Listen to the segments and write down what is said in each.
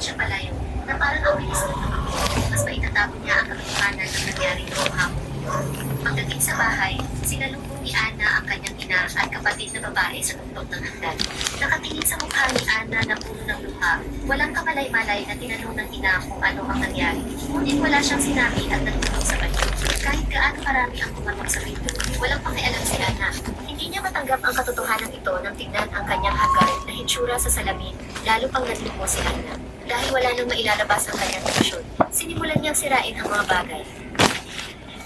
siya palayo, na parang ang bilis ng tumakbo, mas maitatago niya ang katotohanan ng nangyari noong hapon yun. Pagdating sa bahay, sinalubong ni Ana ang kanyang ina at kapatid na babae sa tuktok ng hagdan. Nakatingin sa mukha ni Ana na puno ng luha, walang kamalay-malay na tinanong ng ina kung ano ang nangyari. Ngunit wala siyang sinabi at nagtutok sa banyo. Kahit gaano karami ang pumatok sa pinto, walang pakialam si Ana. Hindi niya matanggap ang katotohanan ito nang tingnan ang kanyang hagad na hitsura sa salamin, lalo pang naglumo si Ana. Dahil wala nang mailalabas ang kanyang emosyon, sinimulan niyang sirain ang mga bagay.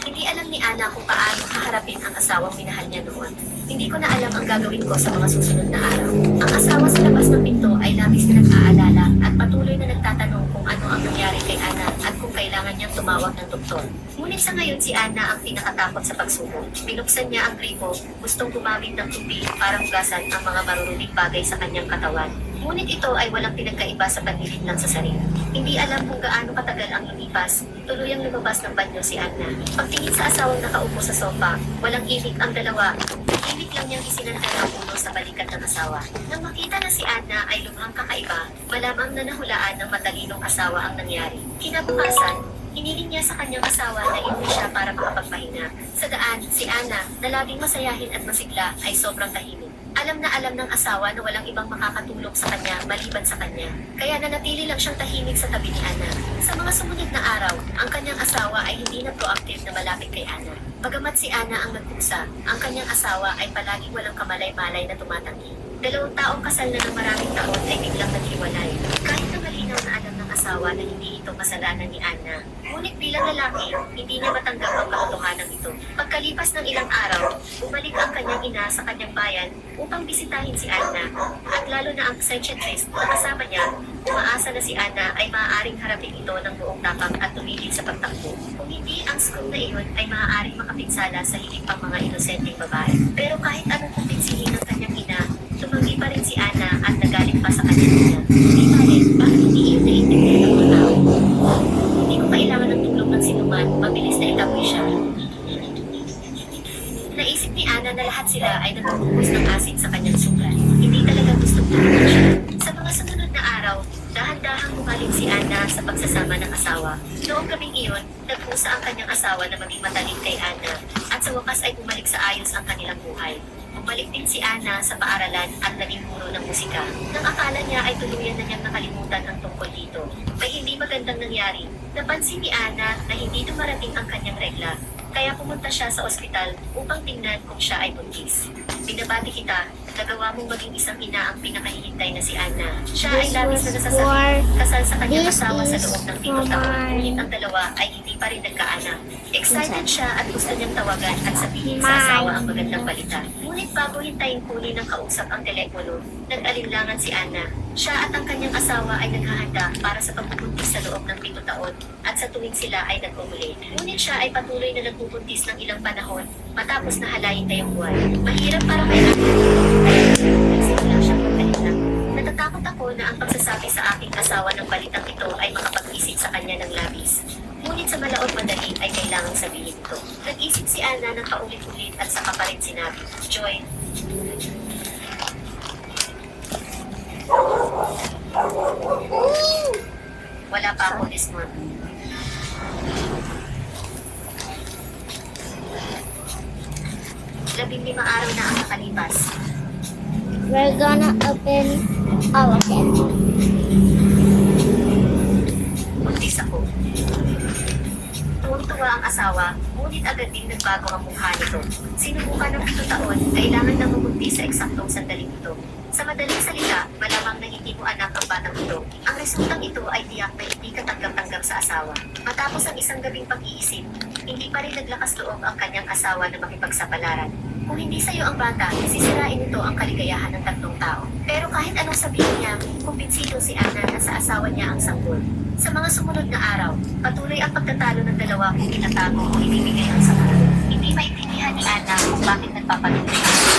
Hindi alam ni Ana kung paano haharapin ang asawang minahal niya noon. Hindi ko na alam ang gagawin ko sa mga susunod na araw. Ang asawa sa labas ng pinto ay labis na nag-aalala at patuloy na nagtatanong kung ano ang nangyari kay Ana at kung kailangan niyang tumawag ng doktor. Ngunit sa ngayon si Ana ang pinakatakot sa pagsubok. Binuksan niya ang gripo, gustong gumamit ng tubig para hugasan ang mga maruruming bagay sa kanyang katawan. Ngunit ito ay walang pinagkaiba sa panlilit lang sa sarili. Hindi alam kung gaano katagal ang lumipas, tuluyang lumabas ng banyo si Ana. Pagtingin sa asawang nakaupo sa sofa, walang ibig ang dalawa. Ibig lang niyang isinanda ang ulo sa balikat ng asawa. Nang makita na si Ana ay lubhang kakaiba, malamang na nahulaan ng matalinong asawa ang nangyari. Kinabukasan, hiniling niya sa kanyang asawa na iuwi siya para makapagpahinga. Sa daan, si Ana, na laging masayahin at masigla, ay sobrang tahimik. Alam na alam ng asawa na walang ibang makakatulong sa kanya maliban sa kanya. Kaya nanatili lang siyang tahimik sa tabi ni Ana. Sa mga sumunod na araw, ang kanyang asawa ay hindi na proactive na malapit kay Ana. Bagamat si Ana ang nagkusa, ang kanyang asawa ay palaging walang kamalay-malay na tumatanggi. 2 taong kasal na ng maraming taon ay biglang naghiwalay. Kahit na malinaw na alam ng asawa na hindi ito kasalanan ni Ana. Ngunit bilang lalaki, hindi niya matanggap ang katotohanan ito. Pagkalipas ng ilang araw, bumalik ang kanyang ina sa kanyang bayan upang bisitahin si Ana. At lalo na ang psychiatrist na kasama niya, umaasa na si Ana ay maaaring harapin ito ng buong tapang at tumigil sa pagtakbo. Kung hindi, ang school na iyon ay maaaring makapinsala sa hiling pang mga inosenteng babae. Pero kahit anong kumbinsihin ng kanyang ina, tumanggi pa rin si Ana at nagalit pa sa kanyang ina. Hindi balik, bakit hindi iyon naiintindihan ng mga tao? Hindi ko kailangan ng tulong ng sinuman, mabilis na itaboy siya. Naisip ni Ana na lahat sila ay nagpupukos ng asin sa kanyang sugat. Hindi talaga gustong tulungan siya. Sa mga sumunod na araw, dahan-dahang bumalik si Ana sa pagsasama ng asawa. Noong gabing iyon, nagpusa ang kanyang asawa na maging matalim kay Ana at sa wakas ay bumalik sa ayos ang kanilang buhay. Bumalik din si Ana sa paaralan at naging guro ng musika. Nang akala niya ay tuluyan na niyang nakalimutan ang tungkol dito. May hindi magandang nangyari. Napansin ni Ana na hindi dumarating ang kanyang regla. Kaya pumunta siya sa ospital upang tingnan kung siya ay buntis. Binabati kita, nagawa mong maging isang ina ang pinakahihintay na si Ana. Siya ay labis na nasasabi, kasal sa kanyang asawa sa loob ng 7 taon, ngunit ang dalawa ay hindi pa rin nagkaanak. Excited siya at gusto niyang tawagan at sabihin sa asawa ang magandang balita. Ngunit bago hintayin kunin ng kausap ang telepono, nag-alinlangan si Ana. Siya at ang kanyang asawa ay naghahanda para sa pagbubuntis sa loob ng 7 taon at sa tuwing sila ay nag-umuli. Ngunit siya ay patuloy na nagbubuntis ng ilang panahon matapos na halayin kayong buwan. Mahirap para kay Ana. Nagsimula siyang magkalita. Natatakot ako na ang pagsasabi sa aking asawa ng balitang ito ay makapag-isip sa kanya ng labis. Ngunit sa malaot madali ay kailangang sabihin ito. Nag-isip si Ana ng paulit-ulit at saka pa rin sinabi, Joy, wala pa ako this month. Labing-lima araw na ang nakalipas. We're gonna open our tent. Buntis ako. Tuwang-tuwa ang asawa, ngunit agad din nagbago ang mukha nito. Sinubukan ng 7 taon, kailangan na mabuntis sa eksaktong sandaling ito. Sa madaling salita, malamang na hindi mo anak ang batang ito. Ang resultang ito ay tiyak na hindi katanggap-tanggap sa asawa. Matapos ang isang gabing pag-iisip, hindi pa rin naglakas loob ang kanyang asawa na makipagsapalaran. Kung hindi sa'yo ang bata, sisirain ito ang kaligayahan ng 3 tao. Pero kahit anong sabihin niya, kumbinsido si Ana na sa asawa niya ang sanggol. Sa mga sumunod na araw, patuloy ang pagtatalo ng dalawa kung itatago o ibibigay ang sakal. Hindi maintindihan ni Ana kung bakit nagpapatuloy ang asawa.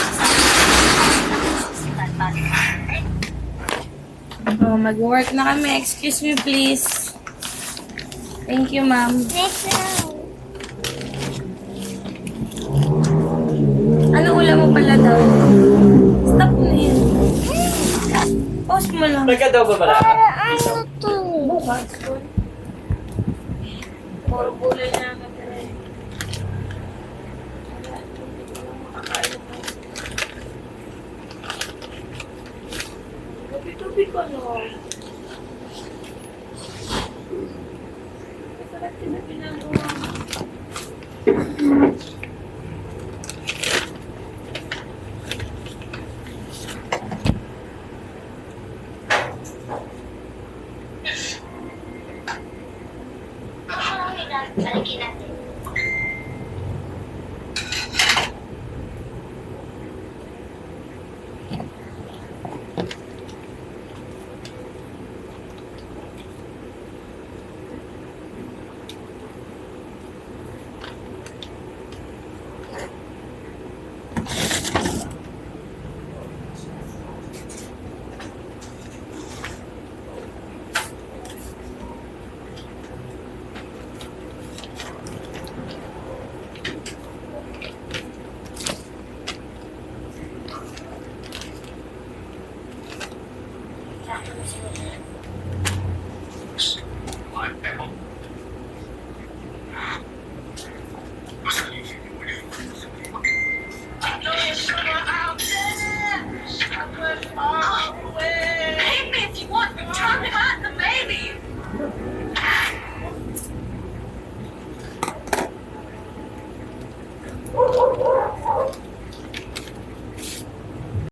Oh, mag-work na kami. Excuse me, please. Thank you, ma'am. Next round. Ano ulam mo pala daw? Stop mo na yan. Pause mo lang. Nagkadaw ba pala? Para ano to? Baskon. Puro gulay na nakatira eh. Wala, hindi ko lang makakain na. Gabi-gabi ko, no? Masarap din na pinagawa. Balikin natin. Sakto na siguro.